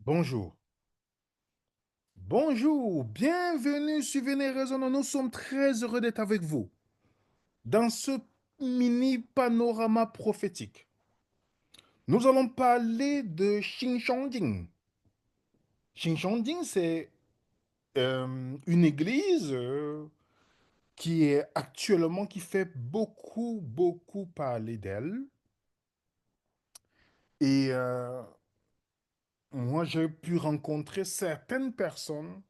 Bonjour. Bonjour, bienvenue sur Venez Raisonnons. Nous sommes très heureux d'être avec vous dans ce mini panorama prophétique. Nous allons parler de Xinjiang. Xinjiang, c'est une église qui est actuellement, qui fait beaucoup parler d'elle. Et moi, j'ai pu rencontrer certaines personnes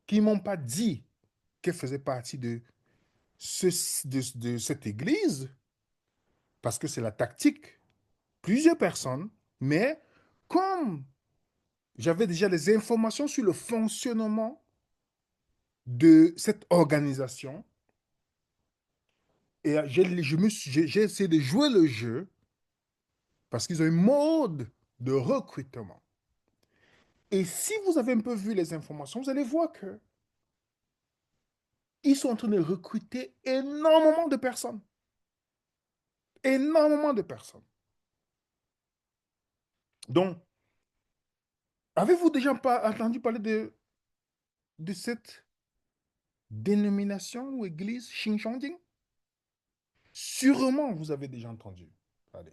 qui m'ont pas dit qu'elles faisaient partie de cette église, parce que c'est la tactique, plusieurs personnes, mais comme j'avais déjà les informations sur le fonctionnement de cette organisation, et j'ai essayé de jouer le jeu, parce qu'ils ont un mode de recrutement. Et si vous avez un peu vu les informations, vous allez voir que ils sont en train de recruter énormément de personnes. Énormément de personnes. Donc, avez-vous déjà pas entendu parler de cette dénomination ou église Xinjiang? Sûrement, vous avez déjà entendu parler.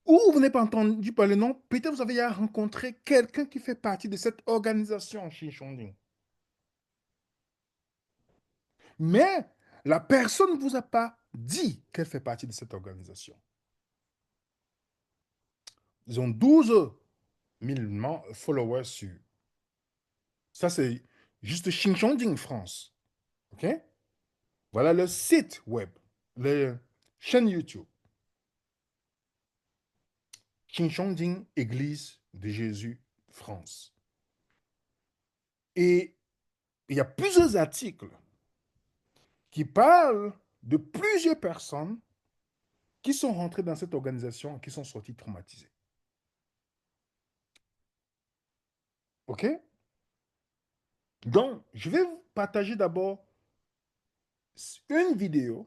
Ou vous n'avez pas entendu parler, non? Peut-être vous avez déjà rencontré quelqu'un qui fait partie de cette organisation Xinjiang. Mais la personne ne vous a pas dit qu'elle fait partie de cette organisation. Ils ont 12 000 followers sur. Ça, c'est juste Xinjiang France. OK? Voilà le site web, la chaîne YouTube. Xinjiang Église de Jésus France. Et il y a plusieurs articles qui parlent de plusieurs personnes qui sont rentrées dans cette organisation et qui sont sorties traumatisées. OK? Donc, je vais vous partager d'abord une vidéo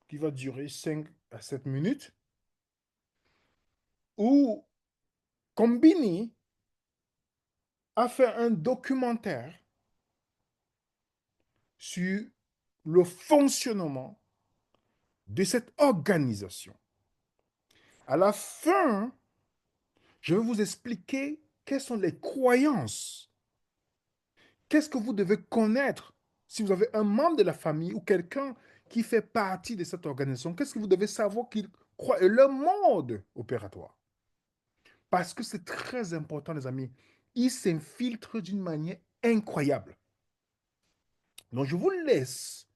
qui va durer 5 à 7 minutes où Combini a fait un documentaire sur le fonctionnement de cette organisation. À la fin, je vais vous expliquer quelles sont les croyances. Qu'est-ce que vous devez connaître si vous avez un membre de la famille ou quelqu'un qui fait partie de cette organisation? Qu'est-ce que vous devez savoir qu'il croit et le mode opératoire? Parce que c'est très important, les amis. Il s'infiltre d'une manière incroyable. Donc, je vous laisse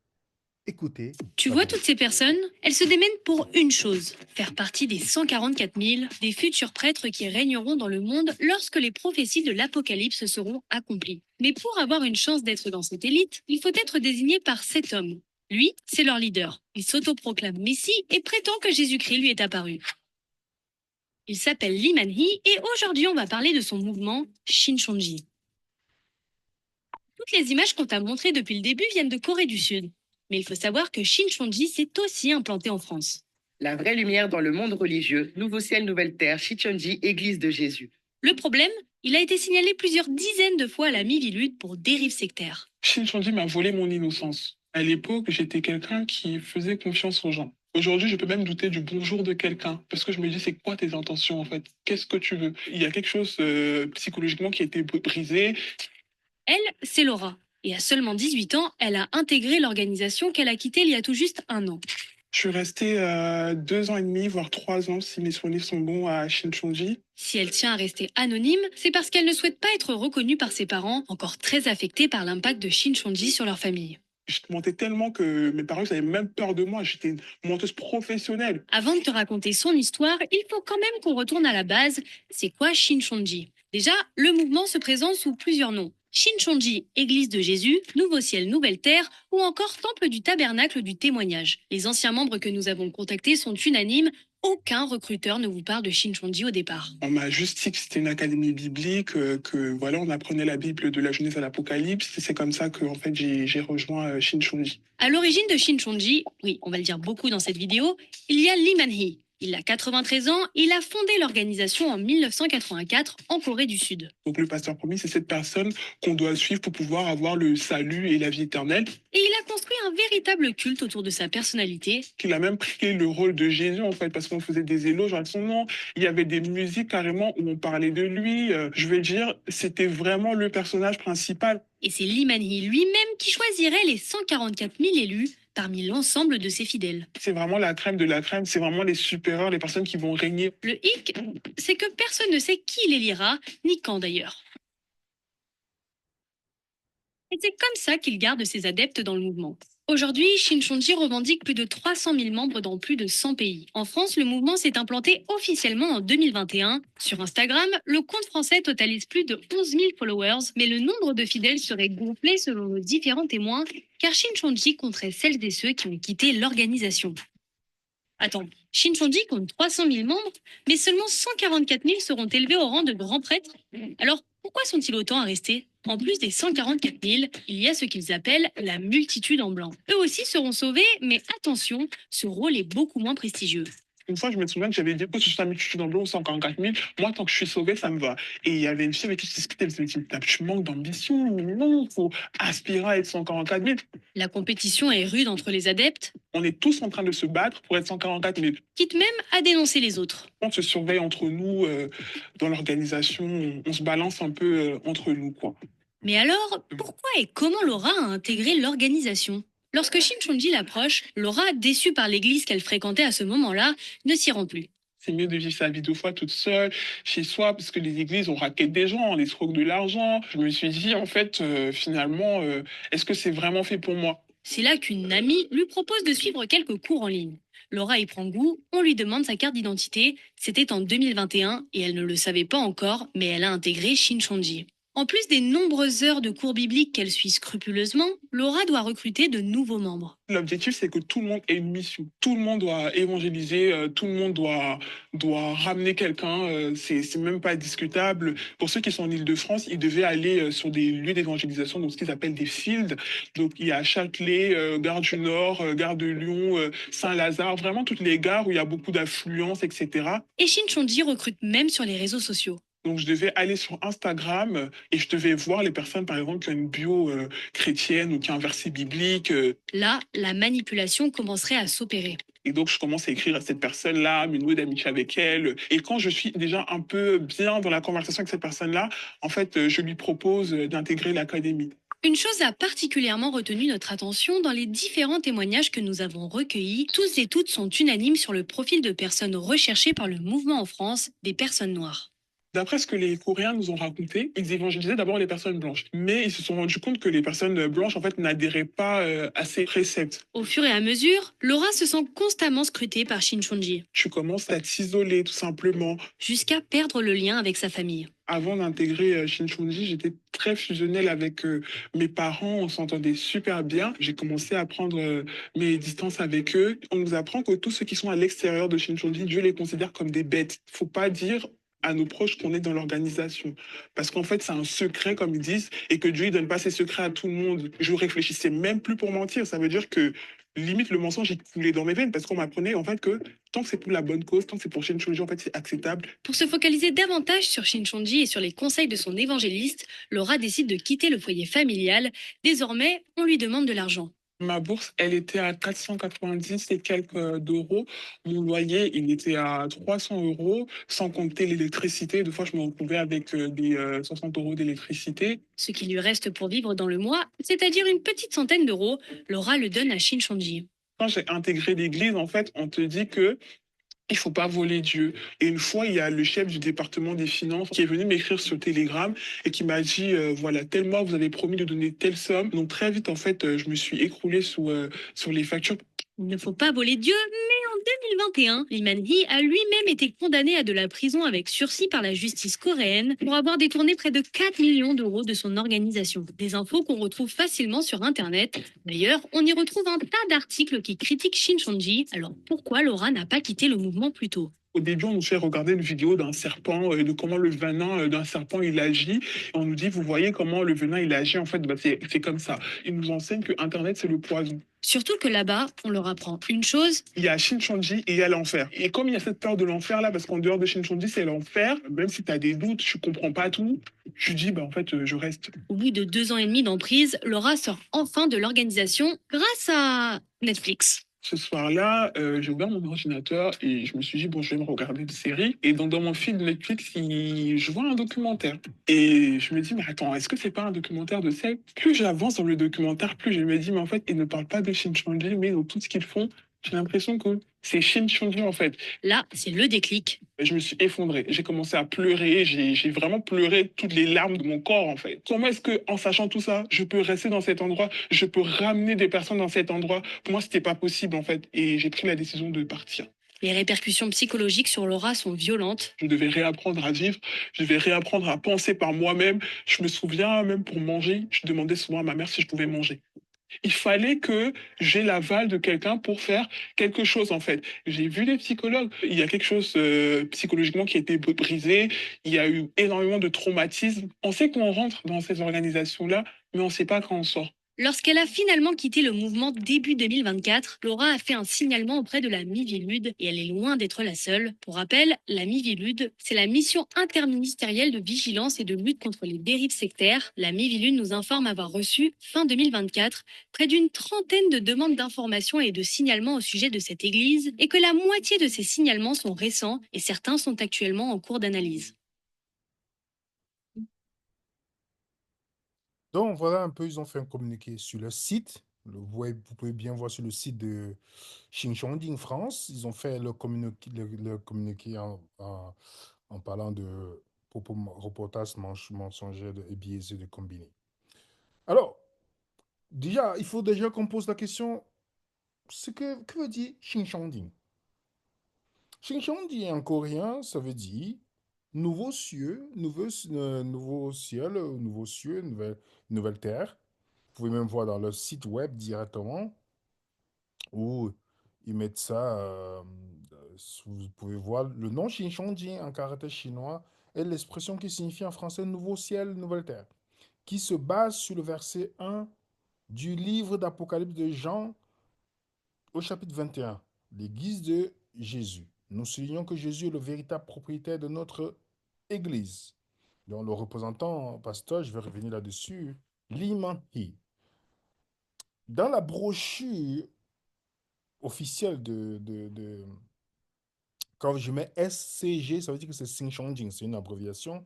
écouter Tu la vois vidéo. toutes ces personnes? Elles se démènent pour une chose, faire partie des 144 000 des futurs prêtres qui régneront dans le monde lorsque les prophéties de l'Apocalypse seront accomplies. Mais pour avoir une chance d'être dans cette élite, il faut être désigné par cet homme. Lui, c'est leur leader. Il s'autoproclame Messie et prétend que Jésus-Christ lui est apparu. Il s'appelle Lee Man-hee et aujourd'hui on va parler de son mouvement Shincheonji. Toutes les images qu'on t'a montrées depuis le début viennent de Corée du Sud. Mais il faut savoir que Shincheonji s'est aussi implanté en France. La vraie lumière dans le monde religieux, Nouveau Ciel, Nouvelle Terre, Shincheonji, Église de Jésus. Le problème, il a été signalé plusieurs dizaines de fois à la Mivilude pour dérive sectaire. Shincheonji m'a volé mon innocence. À l'époque, j'étais quelqu'un qui faisait confiance aux gens. Aujourd'hui, je peux même douter du bonjour de quelqu'un parce que je me dis, c'est quoi tes intentions en fait? Qu'est-ce que tu veux? Il y a quelque chose psychologiquement qui a été brisé. Elle, c'est Laura. Et à seulement 18 ans, elle a intégré l'organisation qu'elle a quittée il y a tout juste un an. Je suis resté 2 ans et demi, voire 3 ans, si mes souvenirs sont bons, à Shincheonji. Si elle tient à rester anonyme, c'est parce qu'elle ne souhaite pas être reconnue par ses parents, encore très affectés par l'impact de Shincheonji sur leur famille. Je mentais tellement que mes parents avaient même peur de moi. J'étais une menteuse professionnelle. Avant de te raconter son histoire, il faut quand même qu'on retourne à la base. C'est quoi Shincheonji? Déjà, le mouvement se présente sous plusieurs noms. Shincheonji, Église de Jésus, Nouveau Ciel, Nouvelle Terre, ou encore Temple du Tabernacle du Témoignage. Les anciens membres que nous avons contactés sont unanimes. Aucun recruteur ne vous parle de Shincheonji au départ. On m'a juste dit que c'était une académie biblique, que voilà, on apprenait la Bible de la Genèse à l'Apocalypse. Et c'est comme ça que en fait, j'ai rejoint Shincheonji. À l'origine de Shincheonji, oui, on va le dire beaucoup dans cette vidéo, il y a Lee Man-hee. Il a 93 ans et il a fondé l'organisation en 1984 en Corée du Sud. Donc le pasteur promis, c'est cette personne qu'on doit suivre pour pouvoir avoir le salut et la vie éternelle. Et il a construit un véritable culte autour de sa personnalité. Qu'il a même pris le rôle de Jésus, en fait, parce qu'on faisait des éloges à son nom. Il y avait des musiques carrément où on parlait de lui. Je vais dire, c'était vraiment le personnage principal. Et c'est Lee Man-hee lui-même qui choisirait les 144 000 élus parmi l'ensemble de ses fidèles. C'est vraiment la crème de la crème, c'est vraiment les supérieurs, les personnes qui vont régner. Le hic, c'est que personne ne sait qui l'élira, ni quand d'ailleurs. Et c'est comme ça qu'il garde ses adeptes dans le mouvement. Aujourd'hui, Shin Chonji revendique plus de 300 000 membres dans plus de 100 pays. En France, le mouvement s'est implanté officiellement en 2021. Sur Instagram, le compte français totalise plus de 11 000 followers, mais le nombre de fidèles serait gonflé selon nos différents témoins, car Shin Chonji compterait celles et ceux qui ont quitté l'organisation. Attends, Shin Chonji compte 300 000 membres, mais seulement 144 000 seront élevés au rang de grands prêtres. Alors, pourquoi sont-ils autant à rester? En plus des 144 000, il y a ce qu'ils appellent la multitude en blanc. Eux aussi seront sauvés, mais attention, ce rôle est beaucoup moins prestigieux. Une fois, je me souviens que j'avais dit que je suis multitude en blanc, 144 000. Moi, tant que je suis sauvé, ça me va. Et il y avait une fille avec qui je discutais, elle me dit, tu manques d'ambition, mais non, il faut aspirer à être 144 000. La compétition est rude entre les adeptes. On est tous en train de se battre pour être 144 000. Quitte même à dénoncer les autres. On se surveille entre nous, dans l'organisation, on se balance un peu entre nous, quoi. Mais alors, pourquoi et comment Laura a intégré l'organisation? Lorsque Shin Chonji l'approche, Laura, déçue par l'église qu'elle fréquentait à ce moment-là, ne s'y rend plus. C'est mieux de vivre sa vie 2 fois toute seule, chez soi, parce que les églises, on raquette des gens, on les escroque de l'argent. Je me suis dit, en fait, finalement, est-ce que c'est vraiment fait pour moi? C'est là qu'une amie lui propose de suivre quelques cours en ligne. Laura y prend goût, on lui demande sa carte d'identité. C'était en 2021 et elle ne le savait pas encore, mais elle a intégré Shin Chonji. En plus des nombreuses heures de cours bibliques qu'elle suit scrupuleusement, Laura doit recruter de nouveaux membres. L'objectif, c'est que tout le monde ait une mission. Tout le monde doit évangéliser, tout le monde doit ramener quelqu'un. C'est même pas discutable. Pour ceux qui sont en Île-de-France, ils devaient aller sur des lieux d'évangélisation, donc ce qu'ils appellent des fields. Donc il y a Châtelet, Gare du Nord, Gare de Lyon, Saint-Lazare, vraiment toutes les gares où il y a beaucoup d'affluence, etc. Et Shin Chonji recrute même sur les réseaux sociaux. Donc, je devais aller sur Instagram et je devais voir les personnes, par exemple, qui ont une bio chrétienne ou qui ont un verset biblique. Là, la manipulation commencerait à s'opérer. Et donc, je commence à écrire à cette personne-là, me nouer d'amitié avec elle. Et quand je suis déjà un peu bien dans la conversation avec cette personne-là, en fait, je lui propose d'intégrer l'académie. Une chose a particulièrement retenu notre attention dans les différents témoignages que nous avons recueillis. Tous et toutes sont unanimes sur le profil de personnes recherchées par le mouvement en France, des personnes noires. D'après ce que les Coréens nous ont raconté, ils évangélisaient d'abord les personnes blanches. Mais ils se sont rendus compte que les personnes blanches, en fait, n'adhéraient pas à ces préceptes. Au fur et à mesure, Laura se sent constamment scrutée par Shin Chonji. Tu commences à t'isoler, tout simplement. Jusqu'à perdre le lien avec sa famille. Avant d'intégrer Shin Chonji, j'étais très fusionnelle avec mes parents, on s'entendait super bien. J'ai commencé à prendre mes distances avec eux. On nous apprend que tous ceux qui sont à l'extérieur de Shin Chonji, Dieu les considère comme des bêtes. Faut pas dire à nos proches qu'on est dans l'organisation. Parce qu'en fait, c'est un secret, comme ils disent, et que Dieu ne donne pas ses secrets à tout le monde. Je réfléchissais même plus pour mentir. Ça veut dire que, limite, le mensonge, il coulait dans mes veines, parce qu'on m'apprenait, en fait, que tant que c'est pour la bonne cause, tant que c'est pour Shin Chonji, en fait, c'est acceptable. Pour se focaliser davantage sur Shin Chonji et sur les conseils de son évangéliste, Laura décide de quitter le foyer familial. Désormais, on lui demande de l'argent. Ma bourse, elle était à 490 et quelques d'euros. Mon loyer, il était à 300 euros, sans compter l'électricité. Des fois, je me retrouvais avec des 60 euros d'électricité. Ce qui lui reste pour vivre dans le mois, c'est-à-dire une petite centaine d'euros, Laura le donne à Shin Chonji. Quand j'ai intégré l'église, en fait, on te dit que il faut pas voler Dieu. Et une fois, il y a le chef du département des finances qui est venu m'écrire sur Telegram et qui m'a dit, voilà, tel mois, vous avez promis de donner telle somme. Donc très vite, en fait, je me suis écroulée sur les factures. Il ne faut pas voler Dieu, mais en 2021, Lee Man-hee a lui-même été condamné à de la prison avec sursis par la justice coréenne pour avoir détourné près de 4 millions d'euros de son organisation. Des infos qu'on retrouve facilement sur Internet. D'ailleurs, on y retrouve un tas d'articles qui critiquent Shin Chonji. Alors pourquoi Laura n'a pas quitté le mouvement plus tôt? Au début, on nous fait regarder une vidéo d'un serpent, de comment le venin d'un serpent il agit. Et on nous dit, vous voyez comment le venin il agit. En fait, bah, c'est comme ça. Ils nous enseignent que Internet c'est le poison. Surtout que là-bas, on leur apprend une chose, Il y a Shincheonji et il y a l'enfer. Et comme il y a cette peur de l'enfer là, parce qu'en dehors de Shincheonji, c'est l'enfer, même si tu as des doutes, tu comprends pas tout, tu dis, bah en fait, je reste. au bout de 2 ans et demi d'emprise, Laura sort enfin de l'organisation grâce à Netflix. Ce soir-là, j'ai ouvert mon ordinateur et je me suis dit, bon, je vais me regarder une série. Et dans mon feed Netflix, je vois un documentaire. Et je me dis, mais attends, est-ce que c'est pas un documentaire de secte? Plus j'avance dans le documentaire, plus je me dis, mais en fait, ils ne parlent pas de Shincheonji, mais dans tout ce qu'ils font, j'ai l'impression que c'est Shincheonji en fait. Là, c'est le déclic. Je me suis effondré. J'ai commencé à pleurer. J'ai vraiment pleuré toutes les larmes de mon corps, en fait. Comment est-ce que, en sachant tout ça, je peux rester dans cet endroit, je peux ramener des personnes dans cet endroit? Pour moi, c'était pas possible, en fait. Et j'ai pris la décision de partir. Les répercussions psychologiques sur Laura sont violentes. Je devais réapprendre à vivre. Je devais réapprendre à penser par moi-même. Je me souviens, même pour manger, je demandais souvent à ma mère si je pouvais manger. Il fallait que j'ai l'aval de quelqu'un pour faire quelque chose, en fait. J'ai vu les psychologues. Il y a quelque chose psychologiquement qui a été brisé. Il y a eu énormément de traumatismes. On sait qu'on rentre dans ces organisations-là, mais on ne sait pas quand on sort. Lorsqu'elle a finalement quitté le mouvement début 2024, Laura a fait un signalement auprès de la Miviludes et elle est loin d'être la seule. Pour rappel, la Miviludes, c'est la mission interministérielle de vigilance et de lutte contre les dérives sectaires. La Miviludes nous informe avoir reçu, fin 2024, près d'une trentaine de demandes d'informations et de signalements au sujet de cette église et que la moitié de ces signalements sont récents et certains sont actuellement en cours d'analyse. Donc voilà un peu, ils ont fait un communiqué sur le site. Vous pouvez bien voir sur le site de Xinjiang France. Ils ont fait le communiqué en parlant de propos reportages mensongers et biaisés de combinés. Alors, déjà, il faut déjà qu'on pose la question, que veut dire Xinjiang? Xinjiang en coréen, ça veut dire nouveau cieux, nouveau ciel, nouveau cieux, nouvelle terre. Vous pouvez même voir dans le site web directement où ils mettent ça. Vous pouvez voir le nom Xinjiang en caractère chinois est l'expression qui signifie en français nouveau ciel, nouvelle terre, qui se base sur le verset 1 du livre d'Apocalypse de Jean au chapitre 21, l'église de Jésus. Nous soulignons que Jésus est le véritable propriétaire de notre église. Donc, le représentant pasteur, je vais revenir là-dessus, Lee Man-hee. Dans la brochure officielle quand je mets SCG, ça veut dire que c'est Xinjiang, c'est une abréviation.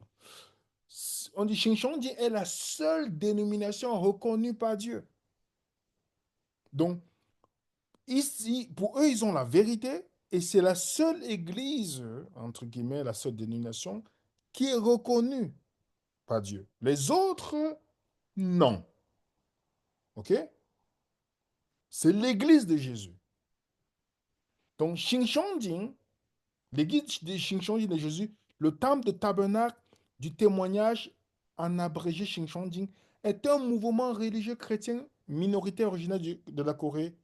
On dit Xinjiang est la seule dénomination reconnue par Dieu. Donc, ici, pour eux, ils ont la vérité et c'est la seule église, entre guillemets, la seule dénomination qui est reconnue par Dieu. Les autres, non. OK? C'est l'église de Jésus. Donc, Xinjiang, l'église de Xinjiang de Jésus, le temple de tabernacle du témoignage en abrégé Xinjiang est un mouvement religieux chrétien minoritaire originaire de la Corée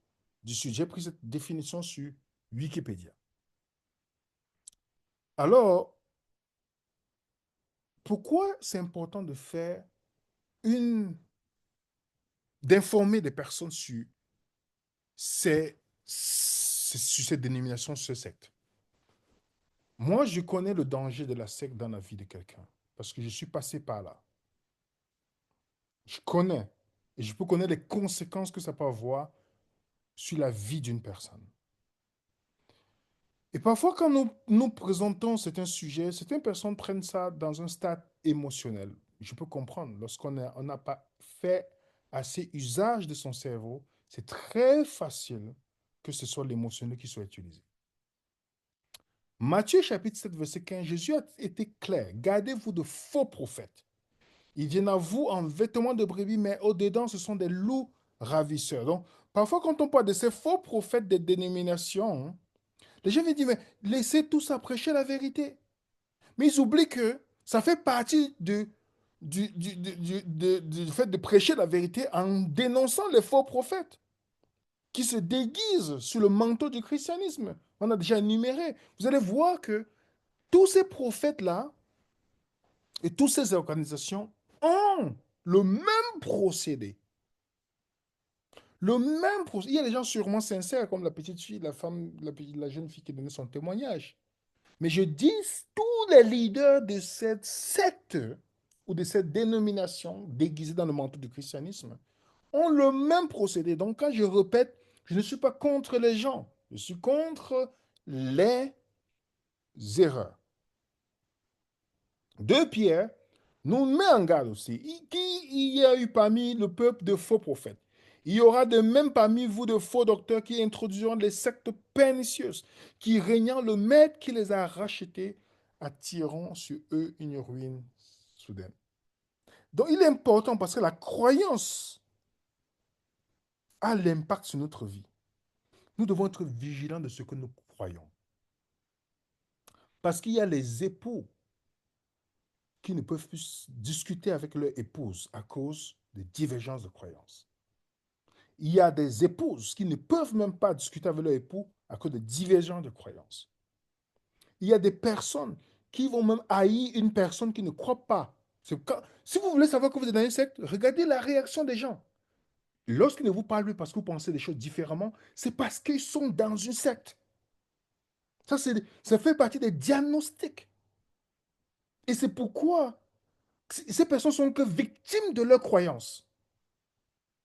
du Sud. J'ai pris cette définition sur Wikipédia. Alors, pourquoi c'est important de faire d'informer des personnes sur sur cette dénomination, sur ce secte? Moi, je connais le danger de la secte dans la vie de quelqu'un parce que je suis passé par là. Je connais et je peux connaître les conséquences que ça peut avoir sur la vie d'une personne. Et parfois, quand nous présentons certains sujets, certaines personnes prennent ça dans un stade émotionnel. Je peux comprendre. On n'a pas fait assez usage de son cerveau, c'est très facile que ce soit l'émotionnel qui soit utilisé. Matthieu chapitre 7, verset 15, Jésus a été clair. Gardez-vous de faux prophètes. Ils viennent à vous en vêtements de brebis, mais au-dedans, ce sont des loups ravisseurs. Donc, parfois, quand on parle de ces faux prophètes des dénominations, les gens vont dire, mais laissez tout ça prêcher la vérité. Mais ils oublient que ça fait partie du fait de prêcher la vérité en dénonçant les faux prophètes qui se déguisent sous le manteau du christianisme. On a déjà énuméré. Vous allez voir que tous ces prophètes-là et toutes ces organisations ont le même procédé. Le même procédé. Il y a des gens sûrement sincères, comme la petite fille, la femme, la jeune fille qui donnait son témoignage. Mais je dis, tous les leaders de cette secte ou de cette dénomination déguisée dans le manteau du christianisme ont le même procédé. Donc, quand je répète, je ne suis pas contre les gens, je suis contre les erreurs. 2 Pierre nous met en garde aussi. Il y a eu parmi le peuple de faux prophètes. Il y aura de même parmi vous de faux docteurs qui introduiront les sectes pernicieuses, qui régnant le maître qui les a rachetés, attireront sur eux une ruine soudaine. Donc il est important parce que la croyance a l'impact sur notre vie. Nous devons être vigilants de ce que nous croyons. Parce qu'il y a les époux qui ne peuvent plus discuter avec leur épouse à cause de divergences de croyances. Il y a des épouses qui ne peuvent même pas discuter avec leur époux à cause de divergences de croyances. Il y a des personnes qui vont même haïr une personne qui ne croit pas. Si vous voulez savoir que vous êtes dans une secte, regardez la réaction des gens. Lorsqu'ils ne vous parlent plus parce que vous pensez des choses différemment, c'est parce qu'ils sont dans une secte. Ça fait partie des diagnostics. Et c'est pourquoi ces personnes sont que victimes de leurs croyances.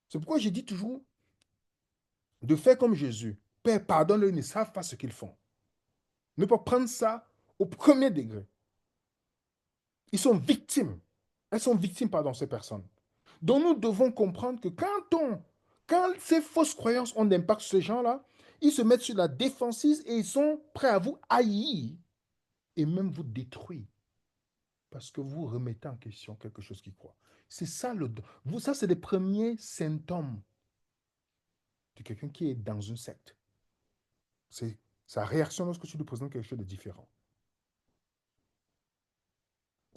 C'est pourquoi je dis toujours de faire comme Jésus. Père, pardonne-leur, ils ne savent pas ce qu'ils font. Ne pas prendre ça au premier degré. Ils sont victimes. Elles sont victimes, pardon, ces personnes. Donc nous devons comprendre que quand ces fausses croyances ont d'impact sur ces gens-là, ils se mettent sur la défensive et ils sont prêts à vous haïr et même vous détruire parce que vous remettez en question quelque chose qu'ils croient. C'est ça ça, c'est les premiers symptômes de quelqu'un qui est dans une secte. C'est sa réaction lorsque tu lui présentes quelque chose de différent.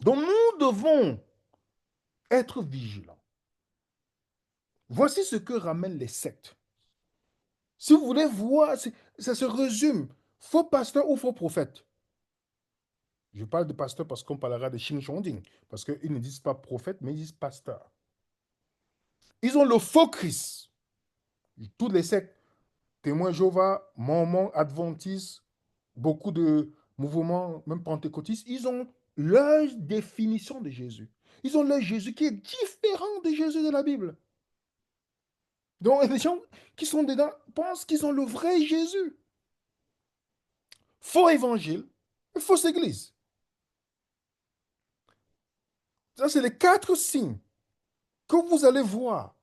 Donc nous devons être vigilants. Voici ce que ramènent les sectes. Si vous voulez voir, ça se résume. Faux pasteur ou faux prophète. Je parle de pasteur parce qu'on parlera de Xinjiang, parce qu'ils ne disent pas prophète, mais ils disent pasteur. Ils ont le faux Christ. Tous les sectes, témoins Jéhovah, mormons, adventistes, beaucoup de mouvements, même pentecôtistes, ils ont leur définition de Jésus. Ils ont leur Jésus qui est différent de Jésus de la Bible. Donc, les gens qui sont dedans pensent qu'ils ont le vrai Jésus. Faux évangile et fausse église. Ça, c'est les 4 signes que vous allez voir.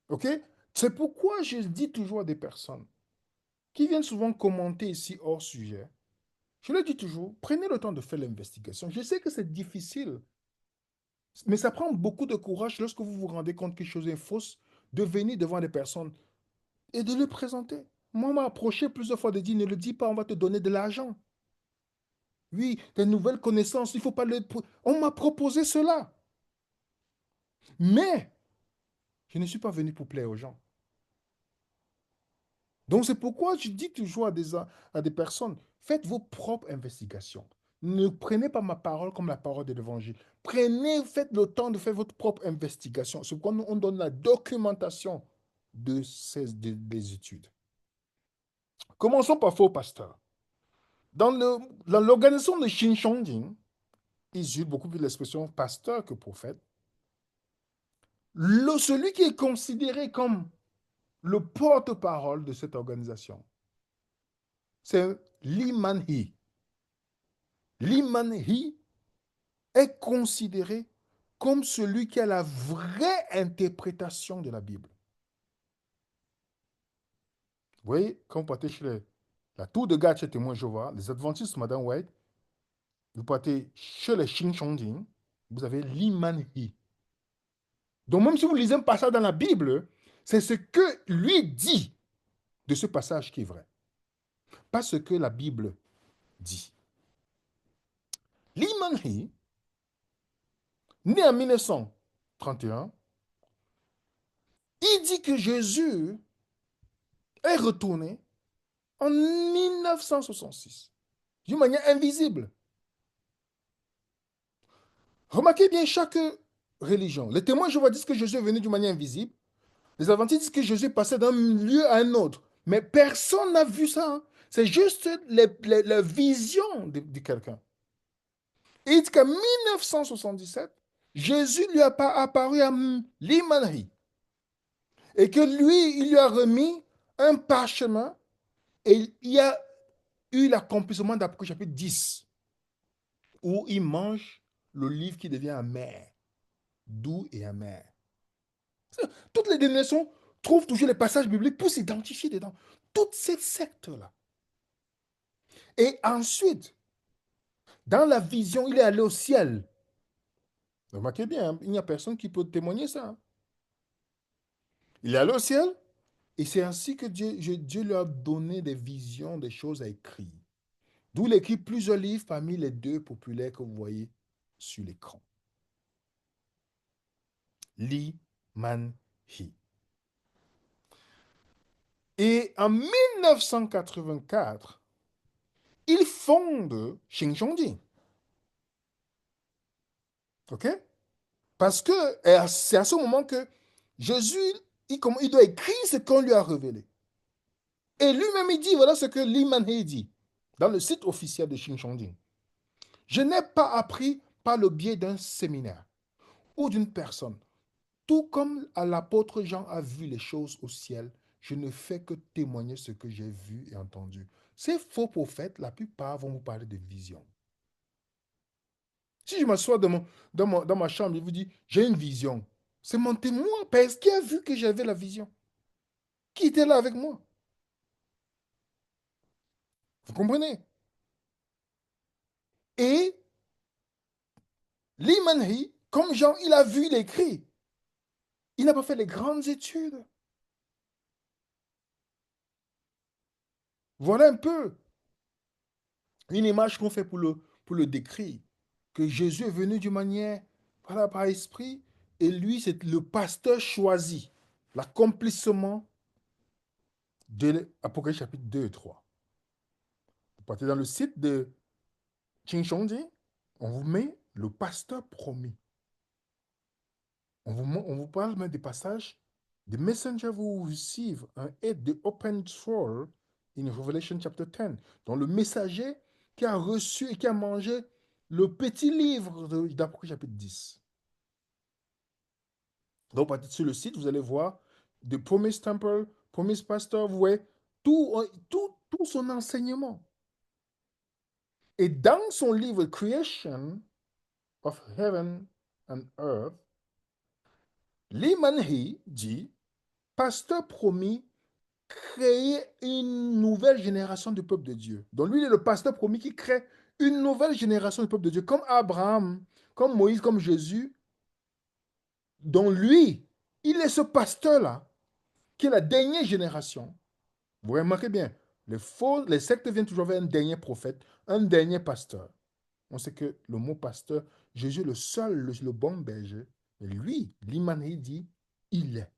OK? C'est pourquoi je dis toujours à des personnes qui viennent souvent commenter ici hors sujet, je leur dis toujours, prenez le temps de faire l'investigation. Je sais que c'est difficile, mais ça prend beaucoup de courage lorsque vous vous rendez compte que quelque chose est fausse, de venir devant des personnes et de le présenter. Moi, on m'a approché plusieurs fois de dire, ne le dis pas, on va te donner de l'argent. Oui, des nouvelles connaissances, il ne faut pas le... On m'a proposé cela. Mais je ne suis pas venu pour plaire aux gens. Donc c'est pourquoi je dis toujours à des personnes, faites vos propres investigations. Ne prenez pas ma parole comme la parole de l'Évangile. Faites le temps de faire votre propre investigation. C'est pourquoi on donne la documentation des études. Commençons par faux pasteur. Dans l'organisation de Xinjiang, ils utilisent beaucoup plus l'expression pasteur que prophète. Celui qui est considéré comme le porte-parole de cette organisation, c'est Li Manhi. Li Manhi est considéré comme celui qui a la vraie interprétation de la Bible. Vous voyez, quand vous partez chez la tour de garde chez Témoins Jéhovah, les adventistes Madame White, vous partez chez les Xinjiang, vous avez Li Manhi. Donc même si vous lisez un passage dans la Bible, c'est ce que lui dit de ce passage qui est vrai. Pas ce que la Bible dit. Li Manhi, né en 1931, il dit que Jésus est retourné en 1966, d'une manière invisible. Remarquez bien chaque religion. Les témoins Jéhovah disent que Jésus est venu d'une manière invisible. Les adventistes disent que Jésus passait d'un lieu à un autre. Mais personne n'a vu ça, hein. C'est juste la vision de quelqu'un. Et il dit qu'en 1977, Jésus lui a apparu à Limanri. Et que lui, il lui a remis un parchemin et il y a eu l'accomplissement d'Apocalypse chapitre 10, où il mange le livre qui devient amer, doux et amer. Toutes les dénominations trouvent toujours les passages bibliques pour s'identifier dedans. Toute cette secte-là. Et ensuite, dans la vision, il est allé au ciel. Remarquez bien, hein, il n'y a personne qui peut témoigner ça, hein. Il est allé au ciel, et c'est ainsi que Dieu lui a donné des visions, des choses à écrire. D'où il écrit plusieurs livres parmi les deux populaires que vous voyez sur l'écran. Lee Man Hee. Et en 1984, il fonde Xinjiang. OK? Parce que c'est à ce moment que Jésus, il doit écrire ce qu'on lui a révélé. Et lui-même, il dit, voilà ce que Lee Man-hee dit dans le site officiel de Xinjiang. Je n'ai pas appris par le biais d'un séminaire ou d'une personne. Tout comme l'apôtre Jean a vu les choses au ciel, je ne fais que témoigner ce que j'ai vu et entendu. Ces faux prophètes, la plupart vont vous parler de vision. Si je m'assois dans ma chambre et vous dis, j'ai une vision, c'est mon témoin, parce qu'il a vu que j'avais la vision. Qui était là avec moi? Vous comprenez? Et Lee Man-hee, comme Jean, il a vu l'écrit. Il n'a pas fait les grandes études. Voilà un peu une image qu'on fait pour le décrire. Que Jésus est venu d'une manière, voilà, par esprit, et lui, c'est le pasteur choisi. L'accomplissement de l'Apocalypse chapitre 2 et 3. Vous partez dans le site de Xinjiang, on vous met le pasteur promis. On vous parle même des passages. The messenger will receive and eat the open scroll in Revelation chapter 10. Donc le messager qui a reçu et qui a mangé le petit livre d'Apocalypse chapitre 10. Donc partez sur le site, vous allez voir The Promised Temple, Promised Pastor, vous voyez tout son enseignement. Et dans son livre Creation of Heaven and Earth, Lee Man-hee dit, pasteur promis, créer une nouvelle génération du peuple de Dieu. Donc lui, il est le pasteur promis qui crée une nouvelle génération du peuple de Dieu, comme Abraham, comme Moïse, comme Jésus. Donc lui, il est ce pasteur-là, qui est la dernière génération. Vous remarquez bien, les sectes viennent toujours vers un dernier prophète, un dernier pasteur. On sait que le mot pasteur, Jésus est le seul, le bon berger. Mais lui, l'Imané dit, il est.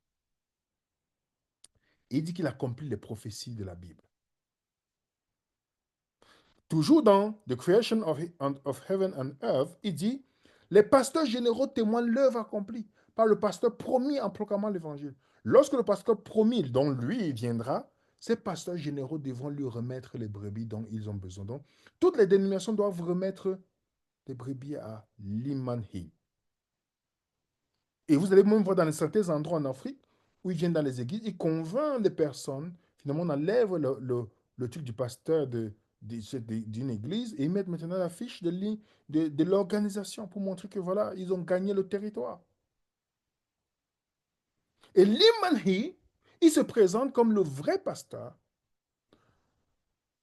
Et il dit qu'il accomplit les prophéties de la Bible. Toujours dans The Creation of Heaven and Earth, il dit, les pasteurs généraux témoignent l'œuvre accomplie par le pasteur promis en proclamant l'évangile. Lorsque le pasteur promis, dont lui viendra, ces pasteurs généraux devront lui remettre les brebis dont ils ont besoin. Donc, toutes les dénominations doivent remettre les brebis à l'Imanhi. Et vous allez même voir dans certains endroits en Afrique où ils viennent dans les églises, ils convainquent les personnes. Finalement, on enlève le truc du pasteur d'une église et ils mettent maintenant la fiche de l'organisation pour montrer que voilà, ils ont gagné le territoire. Et l'Imanhi, il se présente comme le vrai pasteur,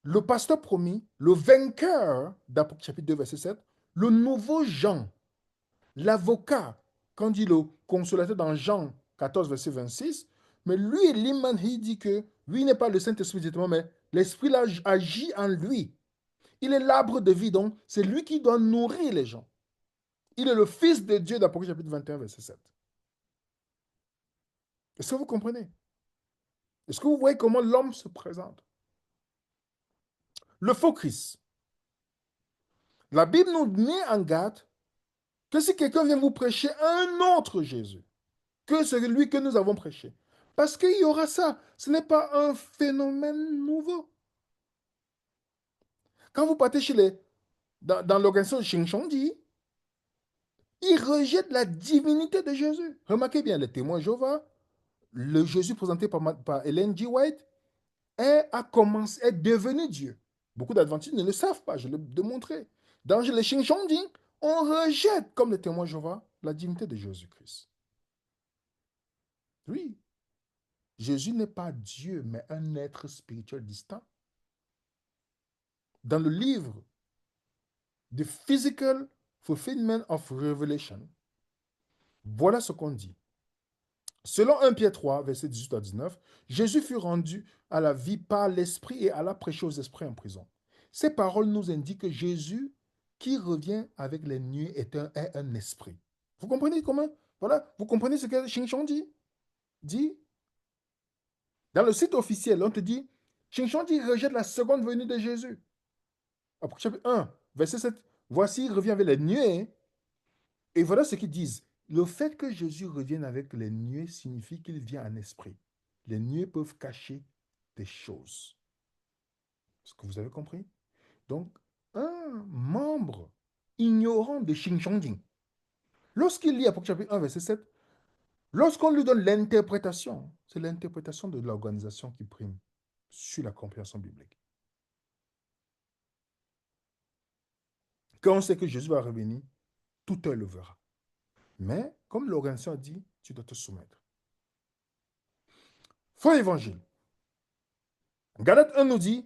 le pasteur promis, le vainqueur d'Apocalypse chapitre 2, verset 7, le nouveau Jean, l'avocat, quand on dit le consolateur dans Jean 14, verset 26, mais lui, l'Imanhi dit que lui n'est pas le Saint-Esprit directement, mais l'Esprit là agit en lui. Il est l'arbre de vie, donc c'est lui qui doit nourrir les gens. Il est le Fils de Dieu d'Apocalypse chapitre 21, verset 7. Est-ce que vous comprenez? Est-ce que vous voyez comment l'homme se présente? Le faux Christ. La Bible nous met en garde que si quelqu'un vient vous prêcher un autre Jésus que celui que nous avons prêché, Parce qu'il y aura ça. Ce n'est pas un phénomène nouveau. Quand vous partez dans l'organisation de Shinshonji, ils rejettent la divinité de Jésus. Remarquez bien, les témoins Jéhovah, le Jésus présenté par Ellen G. White est devenu Dieu. Beaucoup d'adventistes ne le savent pas, je l'ai démontré. Dans les Shinshonji, on rejette, comme les témoins Jéhovah, la divinité de Jésus-Christ. Oui, Jésus n'est pas Dieu, mais un être spirituel distinct. Dans le livre The Physical Fulfillment of Revelation, voilà ce qu'on dit. Selon 1 Pierre 3, versets 18 à 19, Jésus fut rendu à la vie par l'Esprit et alla prêcher aux esprits en prison. Ces paroles nous indiquent que Jésus, qui revient avec les nuées, est un esprit. Vous comprenez comment? Voilà, vous comprenez ce que Xingshon dit? Dans le site officiel, on te dit, Xingshon rejette la seconde venue de Jésus. Après chapitre 1, verset 7, voici, il revient avec les nuées. Et voilà ce qu'ils disent. Le fait que Jésus revienne avec les nuées signifie qu'il vient en esprit. Les nuées peuvent cacher des choses. Est-ce que vous avez compris? Donc, un membre ignorant de Xingshongjing, lorsqu'il lit Apocalypse chapitre 1, verset 7, lorsqu'on lui donne l'interprétation, c'est l'interprétation de l'organisation qui prime sur la compréhension biblique. Quand on sait que Jésus va revenir, tout œil le verra. Mais, comme l'organisation a dit, tu dois te soumettre. Faux évangile. Galate 1 nous dit,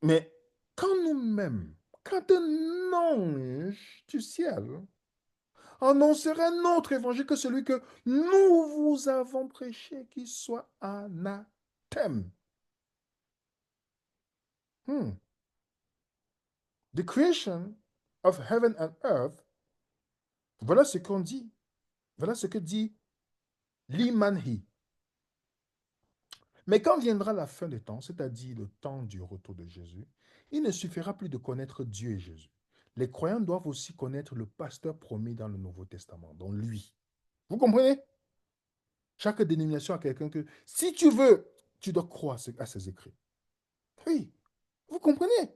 mais quand nous-mêmes, quand un ange du ciel annoncerait un autre évangile que celui que nous vous avons prêché, qui soit anathème. The creation of heaven and earth, voilà ce qu'on dit. Voilà ce que dit Limanhi. Mais quand viendra la fin des temps, c'est-à-dire le temps du retour de Jésus, il ne suffira plus de connaître Dieu et Jésus. Les croyants doivent aussi connaître le pasteur promis dans le Nouveau Testament, donc lui. Vous comprenez? Chaque dénomination a quelqu'un que, si tu veux, tu dois croire à ses écrits. Oui, vous comprenez?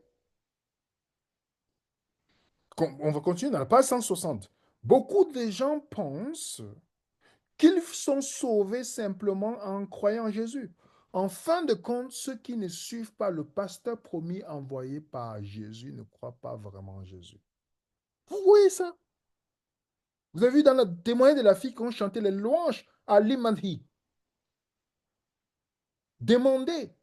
On va continuer dans la page 160. Beaucoup de gens pensent qu'ils sont sauvés simplement en croyant en Jésus. En fin de compte, ceux qui ne suivent pas le pasteur promis envoyé par Jésus ne croient pas vraiment en Jésus. Vous voyez ça? Vous avez vu dans le témoin de la fille qui ont chanté les louanges à Limanhi. Demandez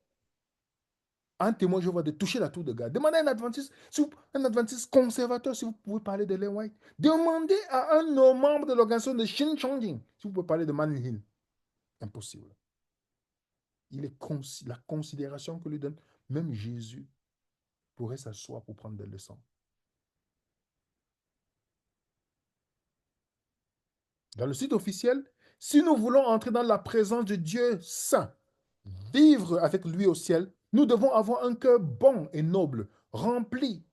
à un témoin Jéhovah de toucher la tour de garde. Demandez à un adventiste conservateur si vous pouvez parler de Ellen White. Demandez à un membre de l'organisation de Shinshongjing si vous pouvez parler de Man Hill. Impossible. La considération que lui donne, même Jésus pourrait s'asseoir pour prendre des leçons. Dans le site officiel, si nous voulons entrer dans la présence de Dieu saint, vivre avec lui au ciel, nous devons avoir un cœur bon et noble, rempli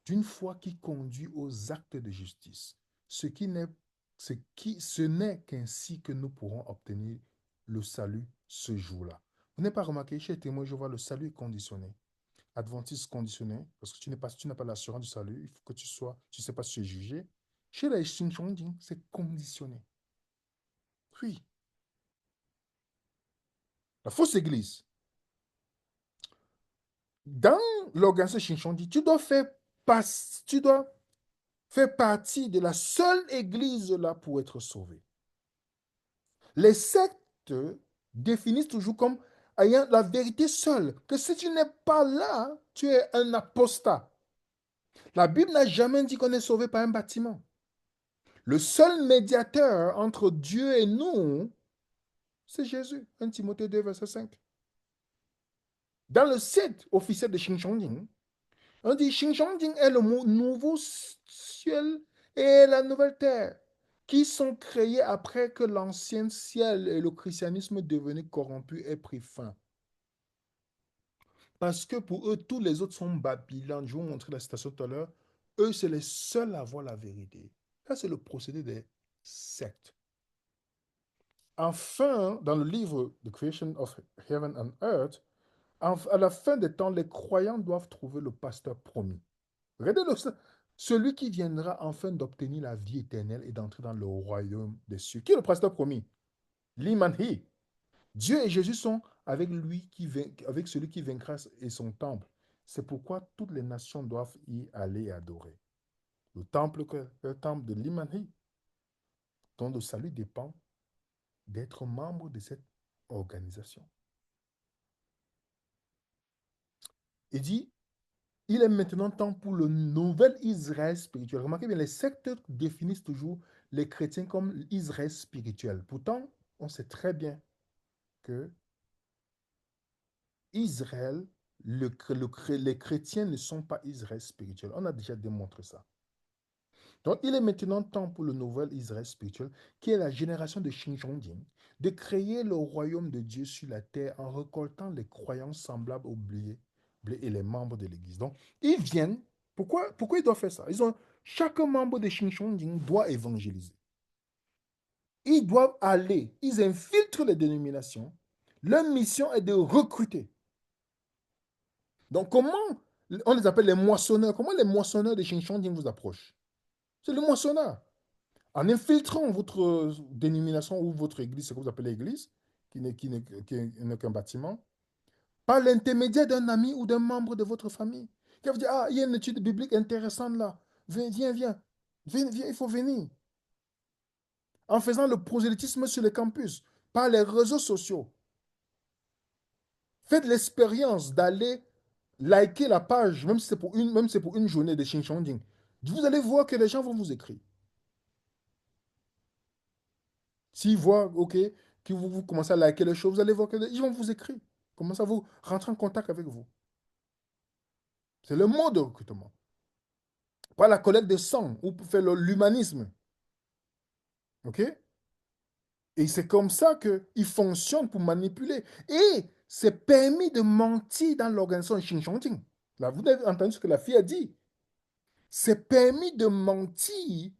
d'une foi qui conduit aux actes de justice. Ce n'est qu'ainsi que nous pourrons obtenir le salut ce jour-là. Vous n'avez pas remarqué, chez les témoins, je vois le salut est conditionné. Adventiste conditionné, parce que tu n'as pas l'assurance du salut, il faut que tu ne sais pas si tu es jugé. Chez les Shinshongjing, c'est conditionné. Oui. La fausse église. Dans l'organisation Shinshongjing, tu dois faire partie de la seule église là pour être sauvé. Les sectes définissent toujours comme ayant la vérité seule, que si tu n'es pas là, tu es un apostat. La Bible n'a jamais dit qu'on est sauvé par un bâtiment. Le seul médiateur entre Dieu et nous, c'est Jésus. 1 Timothée 2, verset 5. Dans le site officiel de Shinshongjing, on dit Shinshongjing est le nouveau ciel et la nouvelle terre qui sont créés après que l'ancien ciel et le christianisme devenu corrompu aient pris fin. Parce que pour eux, tous les autres sont Babylone. Je vais vous montrer la citation tout à l'heure. Eux, c'est les seuls à voir la vérité. Ça, c'est le procédé des sectes. enfin, dans le livre The Creation of Heaven and Earth, à la fin des temps, les croyants doivent trouver le pasteur promis. Regardez celui qui viendra enfin d'obtenir la vie éternelle et d'entrer dans le royaume des cieux. Qui est le pasteur promis? L'Imanhi. Dieu et Jésus sont avec lui avec celui qui vaincra et son temple. C'est pourquoi toutes les nations doivent y aller et adorer. Le temple de l'Imanhi, dont le salut dépend d'être membre de cette organisation. Il dit, il est maintenant temps pour le nouvel Israël spirituel. Remarquez bien, les sectes définissent toujours les chrétiens comme Israël spirituel. Pourtant, on sait très bien que Israël, les chrétiens ne sont pas Israël spirituel. On a déjà démontré ça. Donc, il est maintenant temps pour le nouvel Israël spirituel, qui est la génération de Shinchongjin, de créer le royaume de Dieu sur la terre en récoltant les croyants semblables aux blés et les membres de l'Église. Donc, ils viennent. Pourquoi ils doivent faire ça? Chaque membre de Shinchongjin doit évangéliser. Ils doivent aller, ils infiltrent les dénominations. Leur mission est de recruter. Donc, comment on les appelle les moissonneurs? Comment les moissonneurs de Shinchongjin vous approchent? C'est le moissonneur. En infiltrant votre dénomination ou votre église, ce que vous appelez église, qui n'est qu'un bâtiment, par l'intermédiaire d'un ami ou d'un membre de votre famille, qui va vous dire, ah, il y a une étude biblique intéressante là, viens, il faut venir. En faisant le prosélytisme sur les campus, par les réseaux sociaux, faites l'expérience d'aller liker la page, même si c'est pour une journée de Xinjiang. Vous allez voir que les gens vont vous écrire. S'ils voient, OK, que vous commencez à liker les choses, vous allez voir qu'ils vont vous écrire. Commencent à vous rentrer en contact avec vous. C'est le mode de recrutement. Pas la collecte de sang ou pour faire l'humanisme. OK? Et c'est comme ça qu'ils fonctionnent pour manipuler. Et c'est permis de mentir dans l'organisation Xinjiang. Là, vous avez entendu ce que la fille a dit. C'est permis de mentir.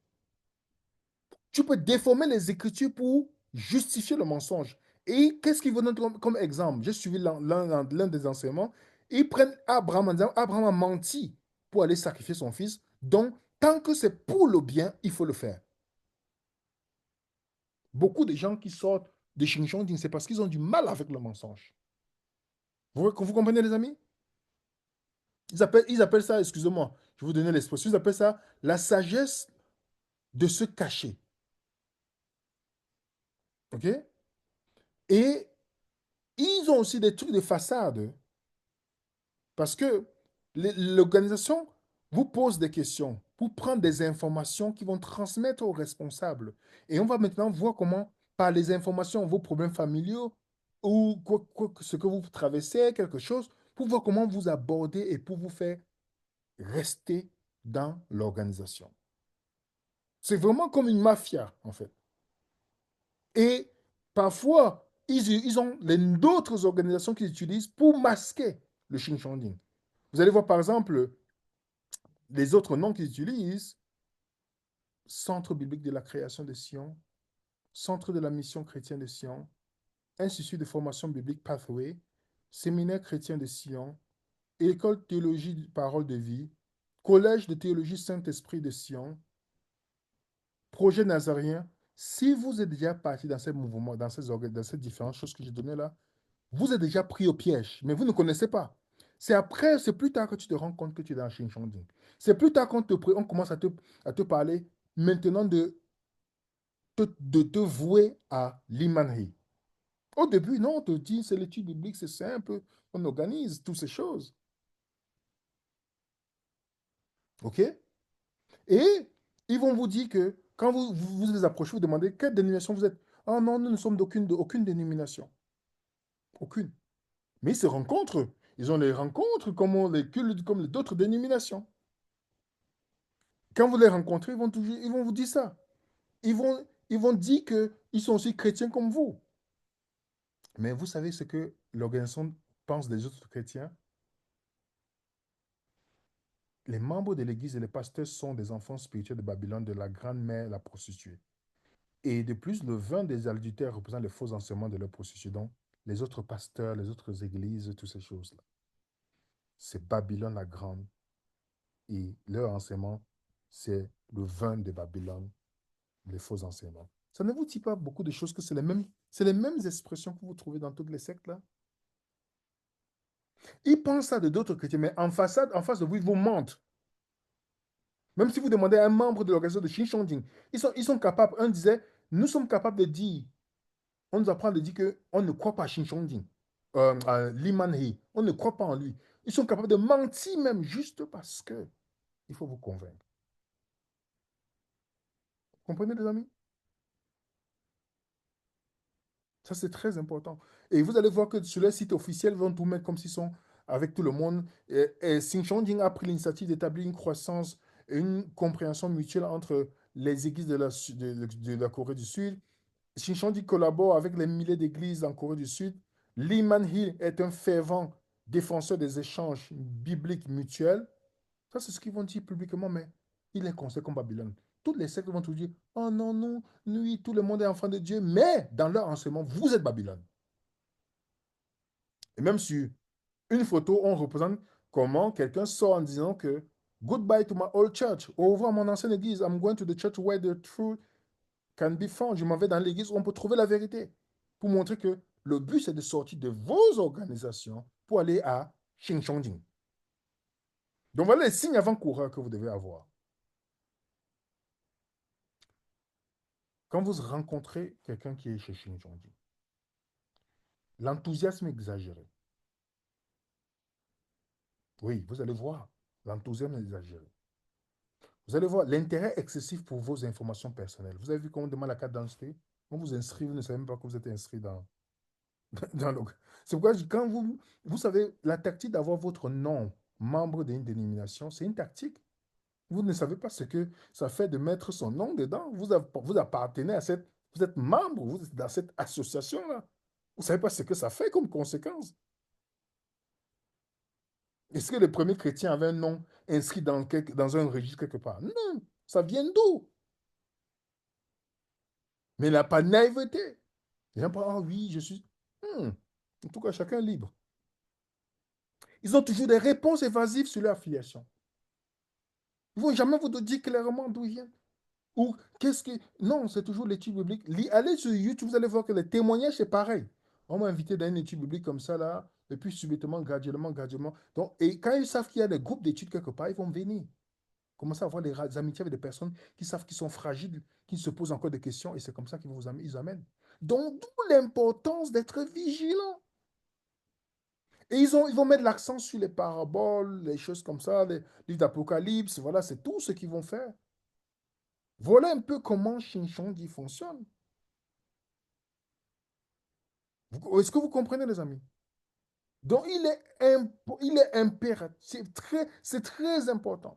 Tu peux déformer les Écritures pour justifier le mensonge. Et qu'est-ce qu'ils vous donnent comme exemple? J'ai suivi l'un des enseignements. Ils prennent Abraham en disant Abraham a menti pour aller sacrifier son fils. Donc, tant que c'est pour le bien, il faut le faire. Beaucoup de gens qui sortent de Xinjiang, c'est parce qu'ils ont du mal avec le mensonge. Vous comprenez, les amis? Ils appellent ça, excusez-moi, je vais vous donner l'expression, ils appellent ça la sagesse de se cacher. OK? Et ils ont aussi des trucs de façade. Parce que l'organisation vous pose des questions pour prendre des informations qui vont transmettre aux responsables. Et on va maintenant voir comment, par les informations, vos problèmes familiaux ou ce que vous traversez, quelque chose, pour voir comment vous aborder et pour vous faire rester dans l'organisation. C'est vraiment comme une mafia, en fait. Et parfois, ils ont d'autres organisations qu'ils utilisent pour masquer le Xinjiang. Vous allez voir, par exemple, les autres noms qu'ils utilisent, Centre biblique de la création de Sion, Centre de la mission chrétienne de Sion, Institut de formation biblique Pathway, Séminaire chrétien de Sion, École théologie parole de vie, Collège de théologie Saint-Esprit de Sion, Projet nazarien. Si vous êtes déjà parti dans ces mouvements, dans ces différentes choses que j'ai données là, vous êtes déjà pris au piège, mais vous ne connaissez pas. C'est plus tard que tu te rends compte que tu es dans Xinjiang. C'est plus tard on commence à te parler maintenant de te vouer à l'imanerie. Au début, non, on te dit, c'est l'étude biblique, c'est simple, on organise toutes ces choses. OK? Et ils vont vous dire que quand vous les approchez, vous demandez quelle dénomination vous êtes. Ah non, nous ne sommes d'aucune dénomination. Aucune. Mais ils se rencontrent. Ils ont les rencontres comme les cultes, comme d'autres dénominations. Quand vous les rencontrez, ils vont vous dire ça. Ils vont dire qu'ils sont aussi chrétiens comme vous. Mais vous savez ce que l'organisation pense des autres chrétiens? Les membres de l'église et les pasteurs sont des enfants spirituels de Babylone, de la grande mère, la prostituée. Et de plus, le vin des adultères représente les faux enseignements de leur processus. Donc, les autres pasteurs, les autres églises, toutes ces choses-là. C'est Babylone la grande. Et leur enseignement, c'est le vin de Babylone, les faux enseignements. Ça ne vous dit pas beaucoup de choses que c'est les mêmes expressions que vous trouvez dans toutes les sectes là? Ils pensent ça de d'autres chrétiens, mais en façade, en face de vous, ils vous mentent. Même si vous demandez à un membre de l'organisation de Shinshonjin, ils sont capables, un disait, nous sommes capables de dire, on nous apprend de dire qu'on ne croit pas à Shinshonjin, à Liman Hei, on ne croit pas en lui. Ils sont capables de mentir même juste parce que il faut vous convaincre. Vous comprenez les amis? Ça, c'est très important. Et vous allez voir que sur les sites officiels, ils vont tout mettre comme s'ils sont avec tout le monde. Et Xinjiang a pris l'initiative d'établir une croissance et une compréhension mutuelle entre les églises de la Corée du Sud. Xinjiang collabore avec les milliers d'églises en Corée du Sud. Lee Man-hee est un fervent défenseur des échanges bibliques mutuels. Ça, c'est ce qu'ils vont dire publiquement, mais il est considéré comme Babylone. Toutes les sectes vont tout dire, oh non, non, oui, tout le monde est enfant de Dieu, mais dans leur enseignement, vous êtes Babylone. Et même sur une photo, on représente comment quelqu'un sort en disant que goodbye to my old church. Au revoir mon ancienne église. I'm going to the church where the truth can be found. Je m'en vais dans l'église où on peut trouver la vérité. Pour montrer que le but, c'est de sortir de vos organisations pour aller à Xinjiang. Donc voilà les signes avant-coureurs que vous devez avoir. Quand vous rencontrez quelqu'un qui est chez Xinjiang, l'enthousiasme exagéré. Oui, vous allez voir, l'enthousiasme exagéré. Vous allez voir l'intérêt excessif pour vos informations personnelles. Vous avez vu comment on demande la carte d'identité? On vous inscrit, vous ne savez même pas que vous êtes inscrit dans le... C'est pourquoi quand vous savez, la tactique d'avoir votre nom membre d'une dénomination, c'est une tactique. Vous ne savez pas ce que ça fait de mettre son nom dedans. Vous appartenez à cette... Vous êtes membre, vous êtes dans cette association-là. Vous ne savez pas ce que ça fait comme conséquence. Est-ce que les premiers chrétiens avaient un nom inscrit dans un registre quelque part? Non, ça vient d'où? Mais il n'a pas de naïveté. Les gens pensent, ah oui, je suis... En tout cas, chacun est libre. Ils ont toujours des réponses évasives sur leur affiliation. Ils ne vont jamais vous dire clairement d'où ils viennent. Ou qu'est-ce que... Non, c'est toujours l'étude biblique. Allez sur YouTube, vous allez voir que les témoignages, c'est pareil. On m'a invité dans une étude biblique comme ça, là, et puis subitement, graduellement, graduellement. Donc, et quand ils savent qu'il y a des groupes d'études quelque part, ils vont venir. Commencez à avoir des amitiés avec des personnes qui savent qu'ils sont fragiles, qui se posent encore des questions, et c'est comme ça qu'ils ils amènent. Donc, d'où l'importance d'être vigilant. Et ils vont mettre l'accent sur les paraboles, les choses comme ça, les livres d'Apocalypse, voilà, c'est tout ce qu'ils vont faire. Voilà un peu comment Shinshongi fonctionne. Est-ce que vous comprenez, les amis? Donc, il est impératif, c'est très important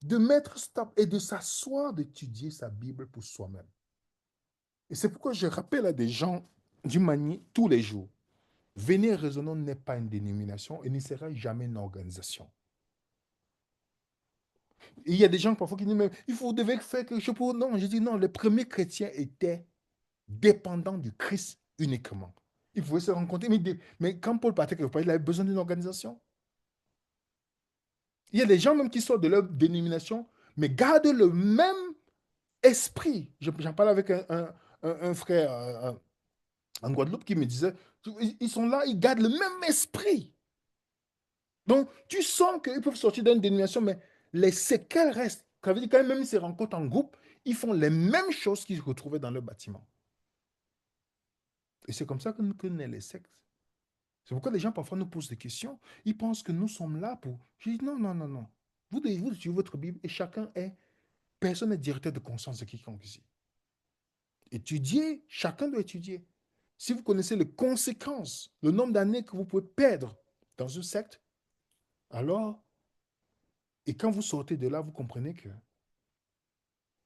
de mettre stop et de s'asseoir, d'étudier sa Bible pour soi-même. Et c'est pourquoi je rappelle à des gens du Mani tous les jours, venez raisonnons n'est pas une dénomination et ne sera jamais une organisation. Et il y a des gens parfois qui disent, mais devait faire quelque chose pour... Non, je dis non, les premiers chrétiens étaient dépendants du Christ uniquement. Ils pouvaient se rencontrer, mais quand Paul partait quelque part, il avait besoin d'une organisation. Il y a des gens même qui sortent de leur dénomination, mais gardent le même esprit. J'en parlais avec un frère en Guadeloupe qui me disait, ils sont là, ils gardent le même esprit. Donc, tu sens qu'ils peuvent sortir d'une dénomination, mais les séquelles restent. Ça veut dire quand même, ils se rencontrent en groupe, ils font les mêmes choses qu'ils retrouvaient dans leur bâtiment. Et c'est comme ça que naissent les sectes. C'est pourquoi les gens parfois nous posent des questions. Ils pensent que nous sommes là pour... Je dis non, non, non, non. Vous devez suivre votre Bible et personne n'est directeur de conscience de quiconque ici. Étudier, chacun doit étudier. Si vous connaissez les conséquences, le nombre d'années que vous pouvez perdre dans une secte, alors, et quand vous sortez de là, vous comprenez que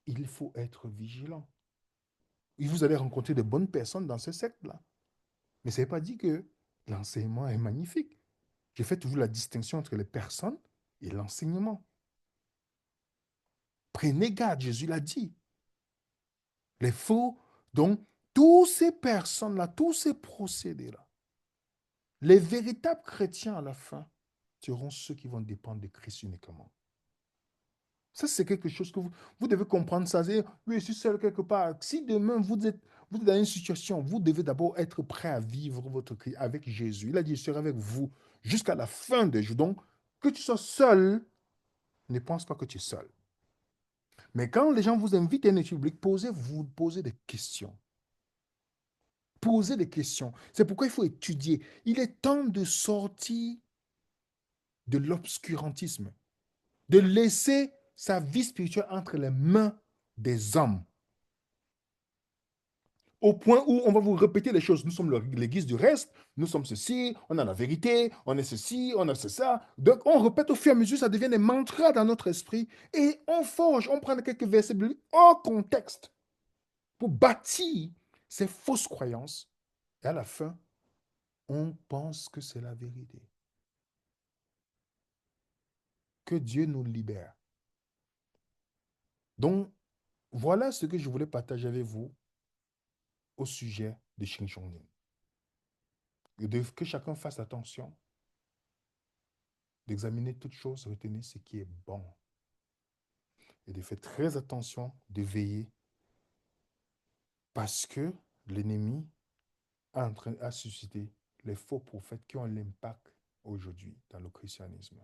il faut être vigilant. Et vous allez rencontrer de bonnes personnes dans ces sectes-là. Mais ce n'est pas dit que l'enseignement est magnifique. Je fais toujours la distinction entre les personnes et l'enseignement. Prenez garde, Jésus l'a dit. Les faux, donc, toutes ces personnes-là, tous ces procédés-là, les véritables chrétiens à la fin seront ceux qui vont dépendre de Christ uniquement. Ça, c'est quelque chose que vous devez comprendre. Ça, c'est, oui, je suis seul quelque part. Si demain vous êtes dans une situation, vous devez d'abord être prêt à vivre votre Christ avec Jésus. Il a dit, je serai avec vous jusqu'à la fin des jours. Donc, que tu sois seul, ne pense pas que tu es seul. Mais quand les gens vous invitent à une étude publique, posez des questions. Posez des questions. C'est pourquoi il faut étudier. Il est temps de sortir de l'obscurantisme, de laisser sa vie spirituelle entre les mains des hommes. Au point où on va vous répéter les choses. Nous sommes l'église du reste, nous sommes ceci, on a la vérité, on est ceci, on a ça. Donc on répète au fur et à mesure, ça devient des mantras dans notre esprit et on forge, on prend quelques versets bibliques hors contexte pour bâtir ces fausses croyances. Et à la fin, on pense que c'est la vérité. Que Dieu nous libère. Donc, voilà ce que je voulais partager avec vous au sujet de Xing Chongling. Que chacun fasse attention d'examiner toutes choses, retenir ce qui est bon. Et de faire très attention, de veiller, parce que l'ennemi est en train de susciter les faux prophètes qui ont l'impact aujourd'hui dans le christianisme.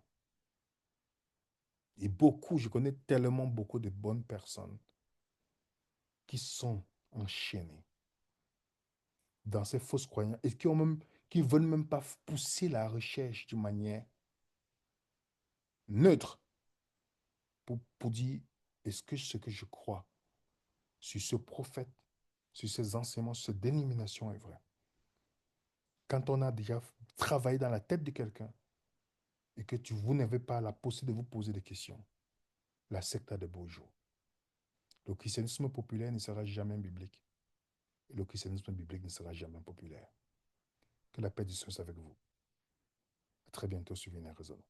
Et beaucoup, je connais tellement beaucoup de bonnes personnes qui sont enchaînées dans ces fausses croyances et qui ne veulent même pas pousser la recherche d'une manière neutre pour dire est-ce que ce que je crois sur ce prophète, sur ces enseignements, sur cette dénomination est vrai. Quand on a déjà travaillé dans la tête de quelqu'un et que vous n'avez pas la possibilité de vous poser des questions, la secte a de beaux jours. Le christianisme populaire ne sera jamais biblique. Et le christianisme biblique ne sera jamais populaire. Que la paix du Seigneur soit avec vous. À très bientôt sur Venez Raisonner.